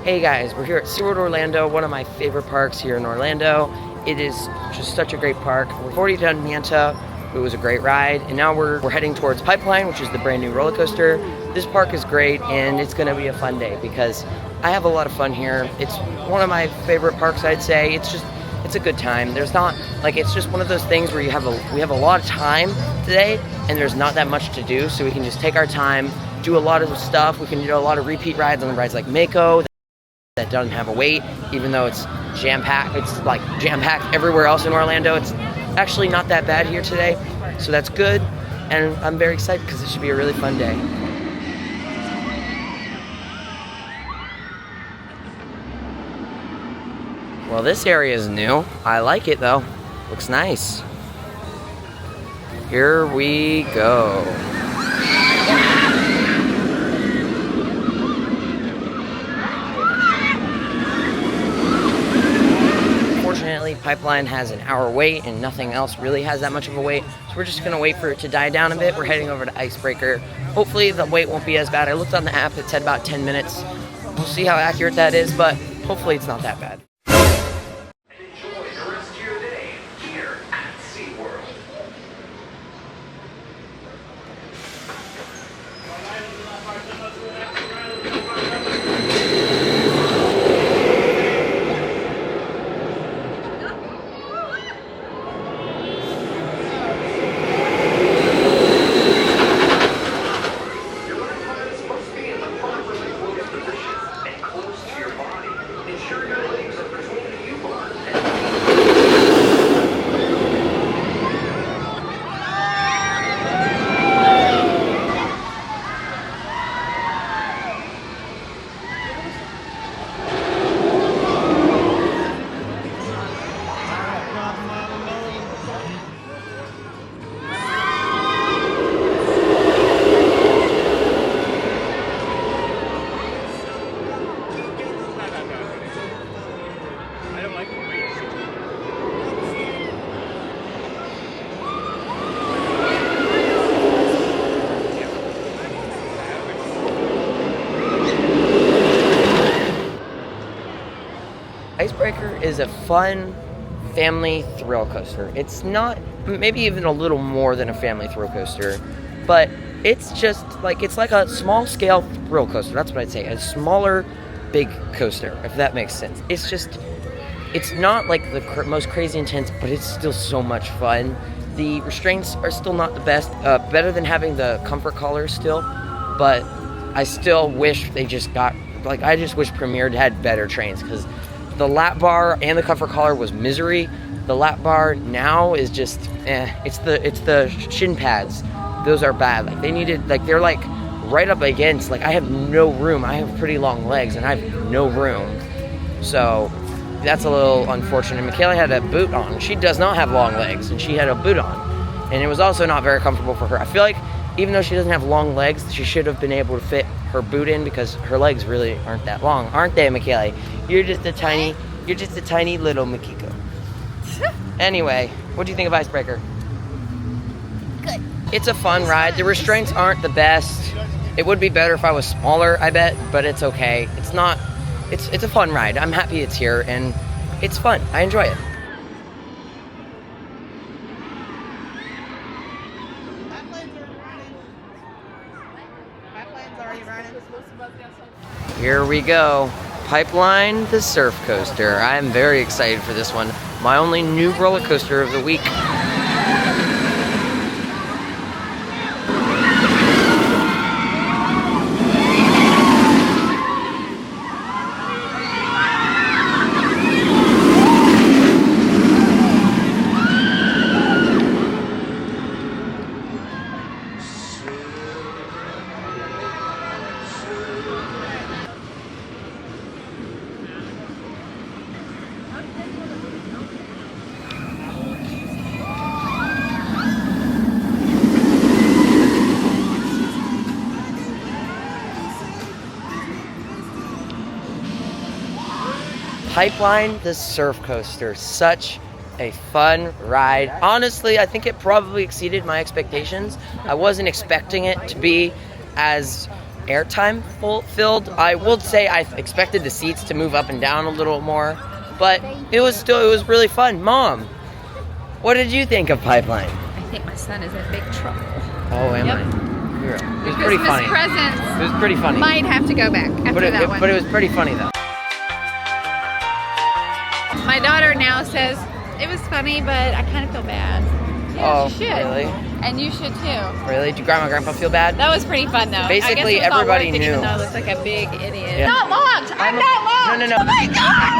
Hey guys, we're here at SeaWorld Orlando, one of my favorite parks here in Orlando. It is just such a great park. We've already done Manta, it was a great ride, and now we're heading towards Pipeline, which is the brand new roller coaster. This park is great, and it's gonna be a fun day because I have a lot of fun here. It's one of my favorite parks, I'd say. It's a good time. There's not, like, it's just one of those things where we have a lot of time today, and there's not that much to do, so we can just take our time, do a lot of stuff. We can do a lot of repeat rides on the rides like Mako, that doesn't have a wait, even though it's jam-packed. It's like jam-packed everywhere else in Orlando. It's actually not that bad here today, so that's good, and I'm very excited because this should be a really fun day. Well, this area is new. I like it though. Looks nice. Here we go. Fortunately, Pipeline has an hour wait and nothing else really has that much of a wait. So we're just gonna wait for it to die down a bit. We're heading over to Icebreaker. Hopefully the wait won't be as bad. I looked on the app, it said about 10 minutes. We'll see how accurate that is, but hopefully it's not that bad. Enjoy the rest of your day here at SeaWorld. Icebreaker is a fun family thrill coaster. It's not, maybe even a little more than a family thrill coaster, but it's just like, it's like a small scale thrill coaster. That's what I'd say, a smaller big coaster, if that makes sense. It's just, it's not like the most crazy intense, but it's still so much fun. The restraints are still not the best, better than having the comfort collar still, but I still wish they just got, like, I just wish Premier had better trains, because the lap bar and the comfort collar was misery. The lap bar now is just it's the shin pads. Those are bad. Like, they needed, like, they're like right up against, like, I have no room. I have pretty long legs and I have no room. So that's a little unfortunate. Michaela had a boot on. She does not have long legs and she had a boot on. And it was also not very comfortable for her. I feel like even though she doesn't have long legs, she should have been able to fit her boot in because her legs really aren't that long, aren't they, Michaela? You're just a tiny little Mikiko. Anyway, what do you think of Icebreaker? Good. It's a fun ride. The restraints aren't the best. It would be better if I was smaller, I bet, but it's okay. It's not, it's a fun ride. I'm happy it's here and it's fun. I enjoy it. Here we go. Pipeline, the surf coaster. I am very excited for this one. My only new roller coaster of the week. Pipeline, the surf coaster. Such a fun ride. Honestly, I think it probably exceeded my expectations. I wasn't expecting it to be as airtime filled. I will say I expected the seats to move up and down a little more, but it was really fun. Mom, what did you think of Pipeline? I think my son is in big trouble. Oh, am Yep. I? It was pretty funny. Presents It was pretty funny. might have to go back after that one. But it was pretty funny though. My daughter now says it was funny, but I kind of feel bad. Yeah, Oh, she should. really? And you should too. Really? Did Grandma and Grandpa feel bad? That was pretty fun though. Basically, I guess it was all everybody worth it, knew. Even though I looked like a big idiot. Yeah. Not locked. I'm not locked. No. Oh my god!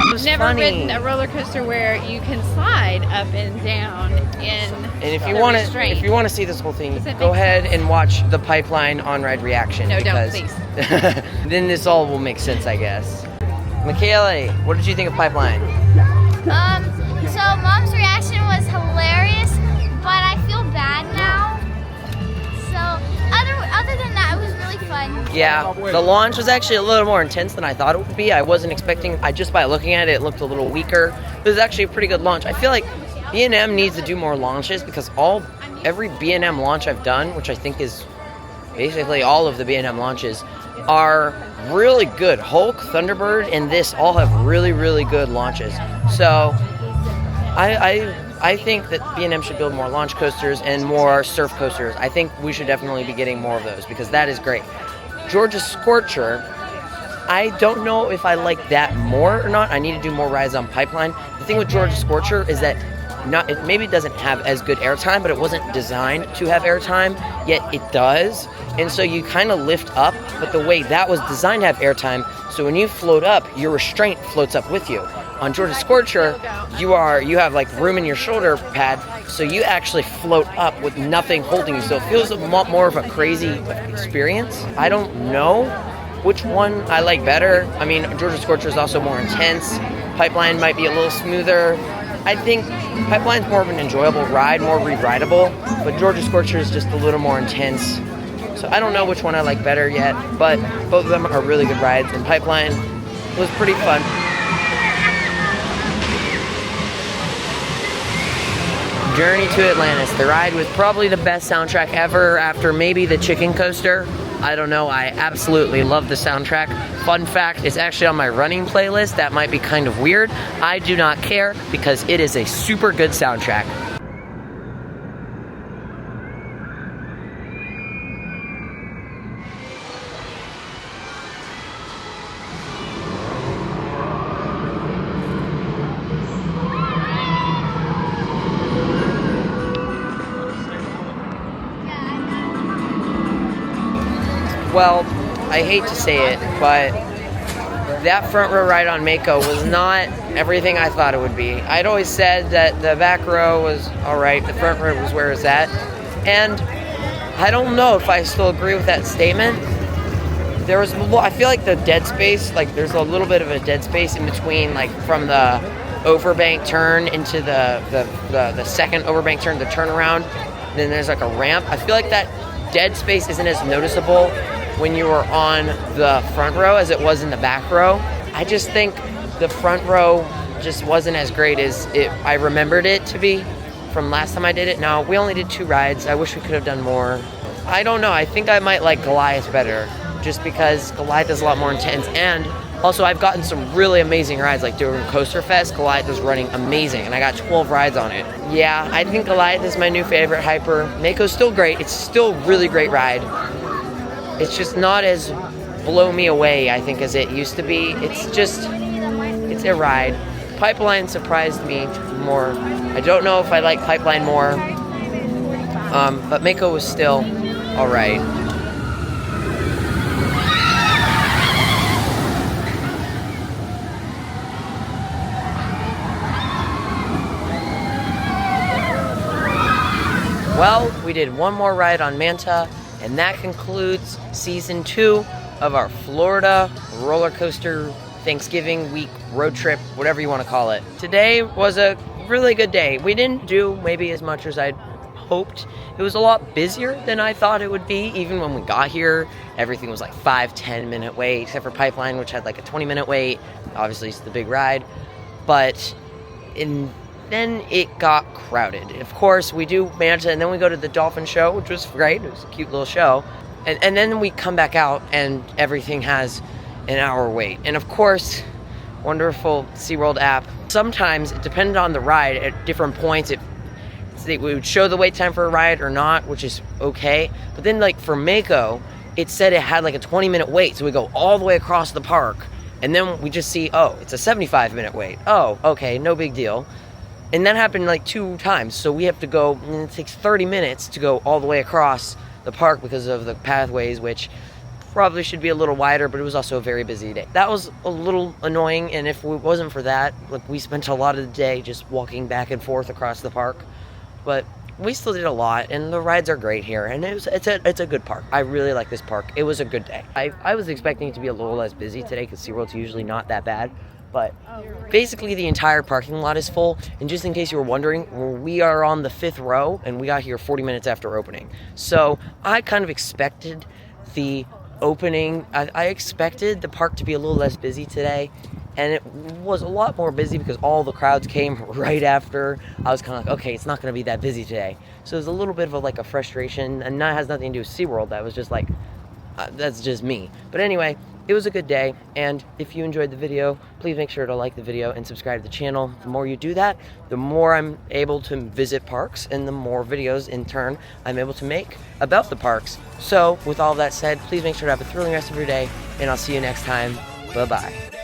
It was I've never funny. ridden a roller coaster where you can slide up and down in. And if you the want restraint. to see this whole thing, Does it go make ahead sense? and watch the Pipeline on-ride reaction. No, don't, because please. then this all will make sense, I guess. Michaela, what did you think of Pipeline? So Mom's reaction was hilarious, but I feel bad now. So other than that, it was really fun. Yeah, the launch was actually a little more intense than I thought it would be. I wasn't expecting, just by looking at it, it looked a little weaker. It was actually a pretty good launch. I feel like B&M needs to do more launches because every B&M launch I've done, which I think is basically all of the B&M launches, are really good. Hulk, Thunderbird, and this all have really, really good launches. So I think that B&M should build more launch coasters and more surf coasters. I think we should definitely be getting more of those because that is great. Georgia Scorcher, I don't know if I like that more or not. I need to do more rides on Pipeline. The thing with Georgia Scorcher is that it maybe doesn't have as good airtime, but it wasn't designed to have airtime, yet it does. And so you kind of lift up, but the way that was designed to have airtime, so when you float up, your restraint floats up with you. On Georgia Scorcher, you have like room in your shoulder pad, so you actually float up with nothing holding you. So it feels a lot more of a crazy experience. I don't know which one I like better. I mean, Georgia Scorcher is also more intense. Pipeline might be a little smoother. I think Pipeline's more of an enjoyable ride, more re-rideable, but Georgia Scorcher is just a little more intense. So I don't know which one I like better yet, but both of them are really good rides, and Pipeline was pretty fun. Journey to Atlantis. The ride was probably the best soundtrack ever after maybe the Chicken Coaster. I don't know, I absolutely love the soundtrack. Fun fact, it's actually on my running playlist. That might be kind of weird. I do not care because it is a super good soundtrack. Well, I hate to say it, but that front row ride on Mako was not everything I thought it would be. I'd always said that the back row was alright, the front row was where it's at, and I don't know if I still agree with that statement. I feel like the dead space, like there's a little bit of a dead space in between, like from the overbank turn into the second overbank turn, the turnaround, then there's like a ramp. I feel like that dead space isn't as noticeable when you were on the front row as it was in the back row. I just think the front row just wasn't as great as I remembered it to be from last time I did it. Now, we only did 2 rides. I wish we could have done more. I don't know. I think I might like Goliath better just because Goliath is a lot more intense. And also, I've gotten some really amazing rides. Like during Coaster Fest, Goliath was running amazing, and I got 12 rides on it. Yeah, I think Goliath is my new favorite hyper. Mako's still great. It's still a really great ride. It's just not as blow me away, I think, as it used to be. It's a ride. Pipeline surprised me more. I don't know if I like Pipeline more, but Mako was still all right. Well, we did one more ride on Manta, and that concludes season 2 of our Florida roller coaster Thanksgiving week road trip, whatever you want to call it. Today was a really good day. We didn't do maybe as much as I'd hoped. It was a lot busier than I thought it would be. Even when we got here, everything was like 5-10 minute wait, except for Pipeline, which had like a 20-minute wait. Obviously, it's the big ride. But then it got crowded. Of course, we do Manta, and then we go to the Dolphin Show, which was great. It was a cute little show. And then we come back out and everything has an hour wait. And of course, wonderful SeaWorld app. Sometimes, it depended on the ride, at different points, it would show the wait time for a ride or not, which is okay. But then like for Mako, it said it had like a 20-minute wait. So we go all the way across the park and then we just see, oh, it's a 75-minute wait. Oh, okay, no big deal. And that happened like 2 times. So we have to go, and it takes 30 minutes to go all the way across the park because of the pathways, which probably should be a little wider, but it was also a very busy day. That was a little annoying, and if it wasn't for that, like, we spent a lot of the day just walking back and forth across the park. But we still did a lot, and the rides are great here, and it's a good park. I really like this park. It was a good day. I was expecting it to be a little less busy today because SeaWorld's usually not that bad, but basically the entire parking lot is full. And just in case you were wondering, we are on the 5th row, and we got here 40 minutes after opening. So I kind of expected the opening, I expected the park to be a little less busy today, and it was a lot more busy because all the crowds came right after. I was kind of like, okay, it's not going to be that busy today. So there's a little bit of a frustration, and that has nothing to do with SeaWorld. That was just like, that's just me. But anyway, it was a good day, and if you enjoyed the video, please make sure to like the video and subscribe to the channel. The more you do that, the more I'm able to visit parks, and the more videos in turn I'm able to make about the parks. So with all that said, please make sure to have a thrilling rest of your day, and I'll see you next time. Bye-bye.